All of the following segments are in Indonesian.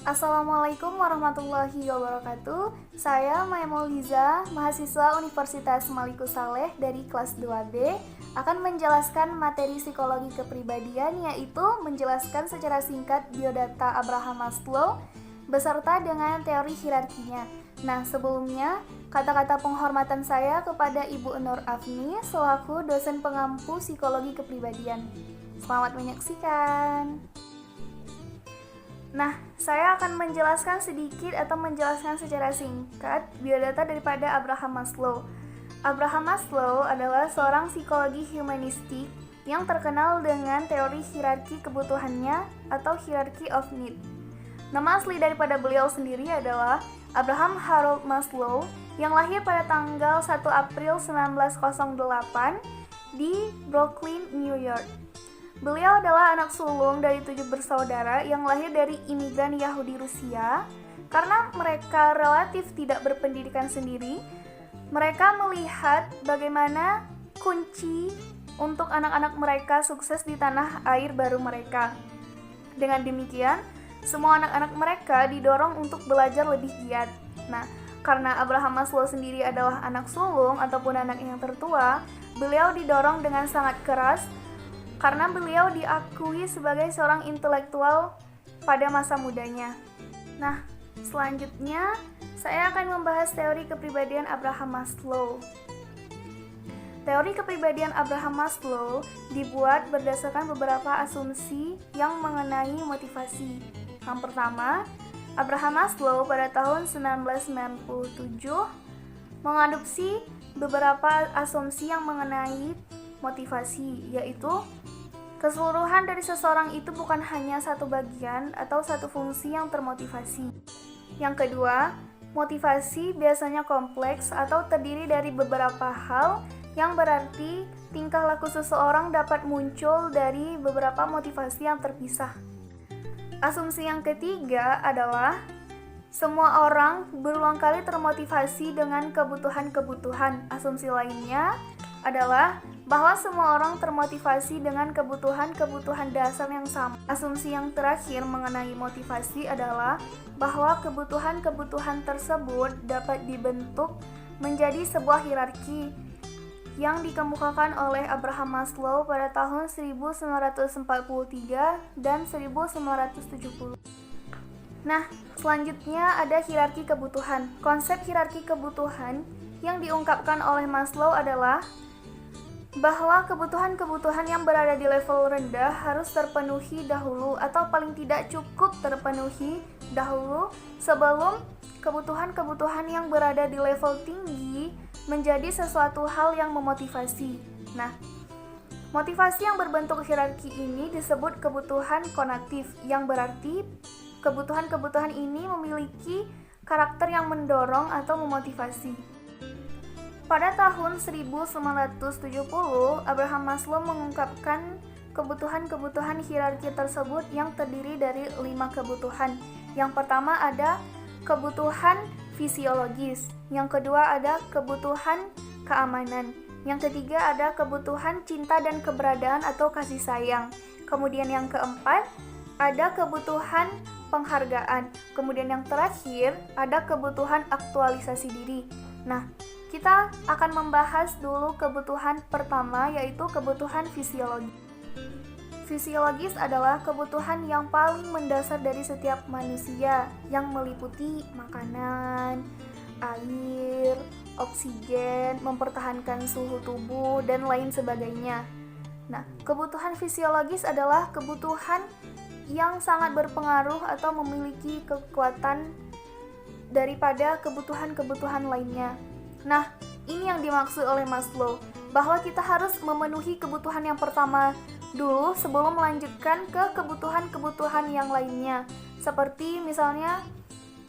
Assalamualaikum warahmatullahi wabarakatuh. Saya Maimul Liza, mahasiswa Universitas Malikus Saleh dari kelas 2B, akan menjelaskan materi psikologi kepribadian, yaitu menjelaskan secara singkat biodata Abraham Maslow beserta dengan teori hierarkinya. Nah, sebelumnya, kata-kata penghormatan saya kepada Ibu Nur Afni selaku dosen pengampu psikologi kepribadian. Selamat menyaksikan. Nah, saya akan menjelaskan sedikit atau menjelaskan secara singkat biodata daripada Abraham Maslow. Abraham Maslow adalah seorang psikologi humanistik yang terkenal dengan teori hierarki kebutuhannya atau hierarchy of need. Nama asli daripada beliau sendiri adalah Abraham Harold Maslow yang lahir pada tanggal 1 April 1908 di Brooklyn, New York. Beliau adalah anak sulung dari 7 bersaudara yang lahir dari imigran Yahudi Rusia. Karena mereka relatif tidak berpendidikan sendiri, mereka melihat bagaimana kunci untuk anak-anak mereka sukses di tanah air baru mereka. Dengan demikian, semua anak-anak mereka didorong untuk belajar lebih giat. Nah, karena Abraham Maslow sendiri adalah anak sulung ataupun anak yang tertua, beliau didorong dengan sangat keras karena beliau diakui sebagai seorang intelektual pada masa mudanya. Nah, selanjutnya saya akan membahas teori kepribadian Abraham Maslow. Teori kepribadian Abraham Maslow dibuat berdasarkan beberapa asumsi yang mengenai motivasi. Yang pertama, Abraham Maslow pada tahun 1997 mengadopsi beberapa asumsi yang mengenai motivasi, yaitu keseluruhan dari seseorang itu bukan hanya satu bagian atau satu fungsi yang termotivasi. Yang kedua, motivasi biasanya kompleks atau terdiri dari beberapa hal, yang berarti tingkah laku seseorang dapat muncul dari beberapa motivasi yang terpisah. Asumsi yang ketiga adalah semua orang berulang kali termotivasi dengan kebutuhan-kebutuhan. Asumsi lainnya adalah bahwa semua orang termotivasi dengan kebutuhan-kebutuhan dasar yang sama. Asumsi yang terakhir mengenai motivasi adalah bahwa kebutuhan-kebutuhan tersebut dapat dibentuk menjadi sebuah hierarki yang dikemukakan oleh Abraham Maslow pada tahun 1943 dan 1970. Nah, selanjutnya ada hierarki kebutuhan. Konsep hierarki kebutuhan yang diungkapkan oleh Maslow adalah bahwa kebutuhan-kebutuhan yang berada di level rendah harus terpenuhi dahulu atau paling tidak cukup terpenuhi dahulu sebelum kebutuhan-kebutuhan yang berada di level tinggi menjadi sesuatu hal yang memotivasi. Nah, motivasi yang berbentuk hierarki ini disebut kebutuhan konatif, yang berarti kebutuhan-kebutuhan ini memiliki karakter yang mendorong atau memotivasi. Pada tahun 1970, Abraham Maslow mengungkapkan kebutuhan-kebutuhan hierarki tersebut yang terdiri dari 5 kebutuhan. Yang pertama ada kebutuhan fisiologis, yang kedua ada kebutuhan keamanan, yang ketiga ada kebutuhan cinta dan keberadaan atau kasih sayang, kemudian yang keempat ada kebutuhan penghargaan, kemudian yang terakhir ada kebutuhan aktualisasi diri. Nah, kita akan membahas dulu kebutuhan pertama, yaitu kebutuhan fisiologis. Fisiologis adalah kebutuhan yang paling mendasar dari setiap manusia, yang meliputi makanan, air, oksigen, mempertahankan suhu tubuh, dan lain sebagainya. Nah, kebutuhan fisiologis adalah kebutuhan yang sangat berpengaruh atau memiliki kekuatan daripada kebutuhan-kebutuhan lainnya. Nah, ini yang dimaksud oleh Maslow, bahwa kita harus memenuhi kebutuhan yang pertama dulu sebelum melanjutkan ke kebutuhan-kebutuhan yang lainnya. Seperti misalnya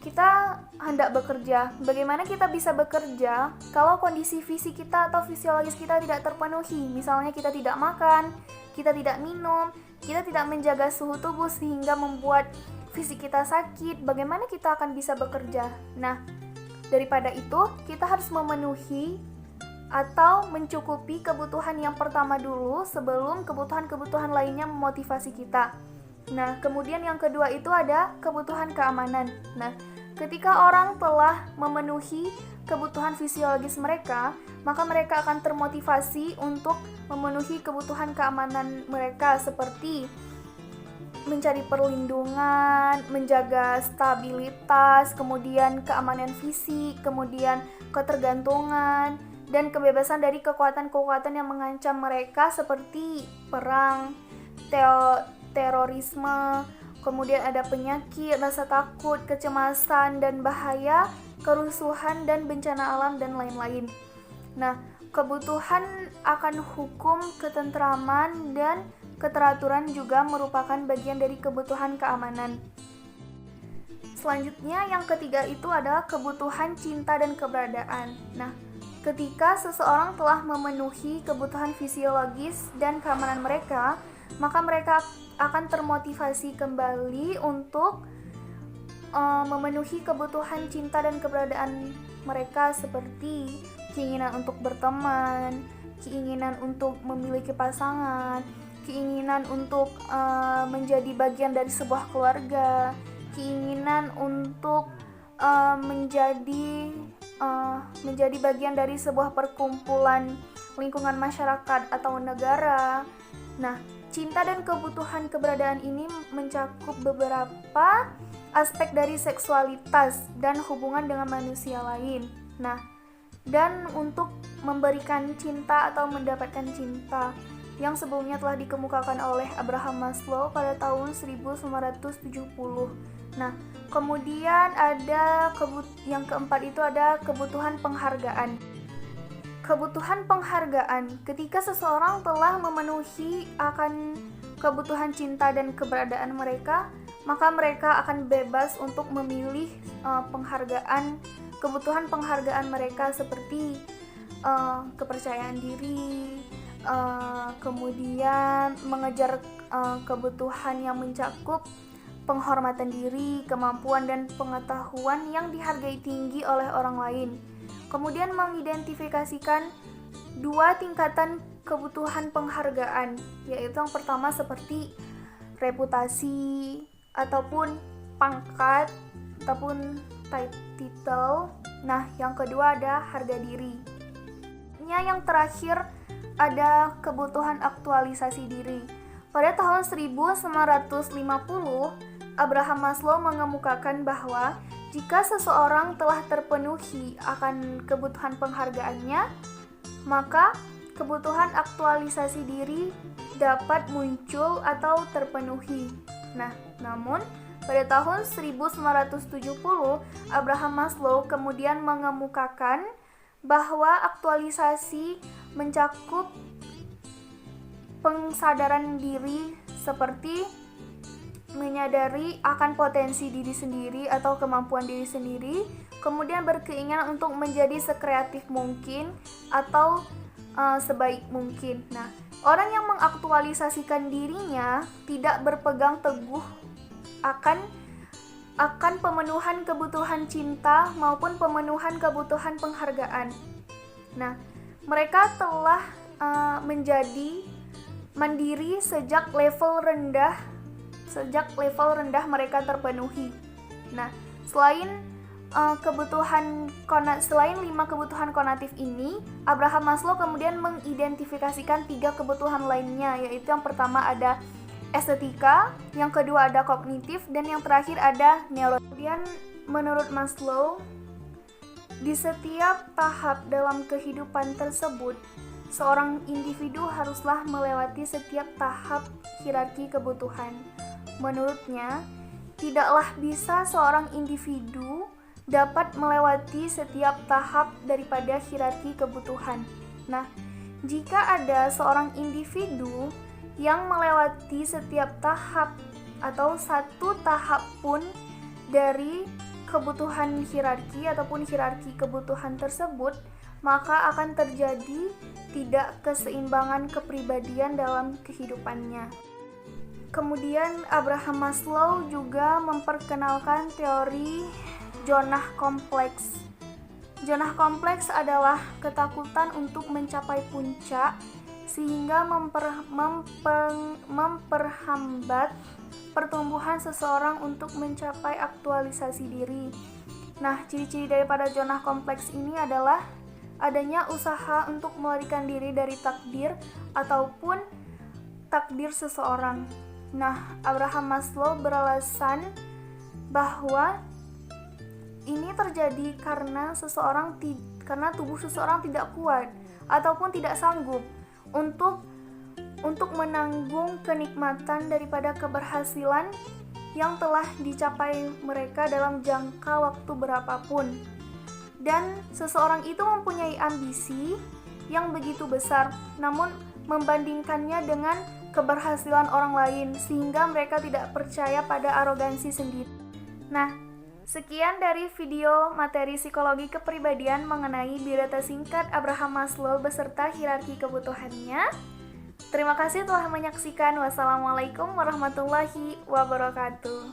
kita hendak bekerja. Bagaimana kita bisa bekerja kalau kondisi fisik kita atau fisiologis kita tidak terpenuhi? Misalnya kita tidak makan, kita tidak minum, kita tidak menjaga suhu tubuh sehingga membuat fisik kita sakit. Bagaimana kita akan bisa bekerja? Nah, daripada itu, kita harus memenuhi atau mencukupi kebutuhan yang pertama dulu sebelum kebutuhan-kebutuhan lainnya memotivasi kita. Nah, kemudian yang kedua itu ada kebutuhan keamanan. Nah, ketika orang telah memenuhi kebutuhan fisiologis mereka, maka mereka akan termotivasi untuk memenuhi kebutuhan keamanan mereka seperti mencari perlindungan, menjaga stabilitas, kemudian keamanan fisik, kemudian ketergantungan, dan kebebasan dari kekuatan-kekuatan yang mengancam mereka seperti perang, terorisme, kemudian ada penyakit, rasa takut, kecemasan, dan bahaya, kerusuhan, dan bencana alam, dan lain-lain. Nah, kebutuhan akan hukum, ketentraman, dan keteraturan juga merupakan bagian dari kebutuhan keamanan. Selanjutnya, yang ketiga itu adalah kebutuhan cinta dan keberadaan. Nah, ketika seseorang telah memenuhi kebutuhan fisiologis dan keamanan mereka, maka mereka akan termotivasi kembali untuk memenuhi kebutuhan cinta dan keberadaan mereka seperti keinginan untuk berteman, keinginan untuk memiliki pasangan, keinginan untuk menjadi bagian dari sebuah keluarga, keinginan untuk menjadi bagian dari sebuah perkumpulan lingkungan masyarakat atau negara. Nah, cinta dan kebutuhan keberadaan ini mencakup beberapa aspek dari seksualitas dan hubungan dengan manusia lain. Nah, dan untuk memberikan cinta atau mendapatkan cinta yang sebelumnya telah dikemukakan oleh Abraham Maslow pada tahun 1970. Nah, kemudian ada yang keempat itu ada kebutuhan penghargaan. Kebutuhan penghargaan, ketika seseorang telah memenuhi akan kebutuhan cinta dan keberadaan mereka, maka mereka akan bebas untuk memilih kebutuhan penghargaan mereka seperti kepercayaan diri, kemudian mengejar kebutuhan yang mencakup penghormatan diri, kemampuan dan pengetahuan yang dihargai tinggi oleh orang lain. Kemudian mengidentifikasikan dua tingkatan kebutuhan penghargaan, yaitu yang pertama seperti reputasi ataupun pangkat ataupun title. Nah, yang kedua ada harga diri. Yang terakhir ada kebutuhan aktualisasi diri. Pada tahun 1950, Abraham Maslow mengemukakan bahwa jika seseorang telah terpenuhi akan kebutuhan penghargaannya, maka kebutuhan aktualisasi diri dapat muncul atau terpenuhi. Nah, namun pada tahun 1970, Abraham Maslow kemudian mengemukakan bahwa aktualisasi mencakup pengsadaran diri seperti menyadari akan potensi diri sendiri atau kemampuan diri sendiri, kemudian berkeinginan untuk menjadi sekreatif mungkin atau sebaik mungkin. Nah, orang yang mengaktualisasikan dirinya tidak berpegang teguh akan pemenuhan kebutuhan cinta maupun pemenuhan kebutuhan penghargaan. Nah, mereka telah menjadi mandiri sejak level rendah mereka terpenuhi. Nah, selain 5 kebutuhan konatif ini, Abraham Maslow kemudian mengidentifikasikan 3 kebutuhan lainnya, yaitu yang pertama ada estetika, yang kedua ada kognitif, dan yang terakhir ada neurologi. Kemudian menurut Maslow, di setiap tahap dalam kehidupan tersebut, seorang individu haruslah melewati setiap tahap hierarki kebutuhan. Menurutnya, tidaklah bisa seorang individu dapat melewati setiap tahap daripada hierarki kebutuhan. Nah, jika ada seorang individu yang melewati setiap tahap atau satu tahap pun dari kebutuhan hierarki ataupun hierarki kebutuhan tersebut, maka akan terjadi tidak keseimbangan kepribadian dalam kehidupannya. Kemudian Abraham Maslow juga memperkenalkan teori zona kompleks. Zona kompleks adalah ketakutan untuk mencapai puncak sehingga memperhambat pertumbuhan seseorang untuk mencapai aktualisasi diri. Nah, ciri-ciri daripada zona kompleks ini adalah adanya usaha untuk melarikan diri dari takdir ataupun takdir seseorang. Nah, Abraham Maslow beralasan bahwa ini terjadi karena tubuh seseorang tidak kuat ataupun tidak sanggup untuk menanggung kenikmatan daripada keberhasilan yang telah dicapai mereka dalam jangka waktu berapapun. Dan seseorang itu mempunyai ambisi yang begitu besar, namun membandingkannya dengan keberhasilan orang lain, sehingga mereka tidak percaya pada arogansi sendiri. Nah, sekian dari video materi psikologi kepribadian mengenai biodata singkat Abraham Maslow beserta hierarki kebutuhannya. Terima kasih telah menyaksikan. Wassalamualaikum warahmatullahi wabarakatuh.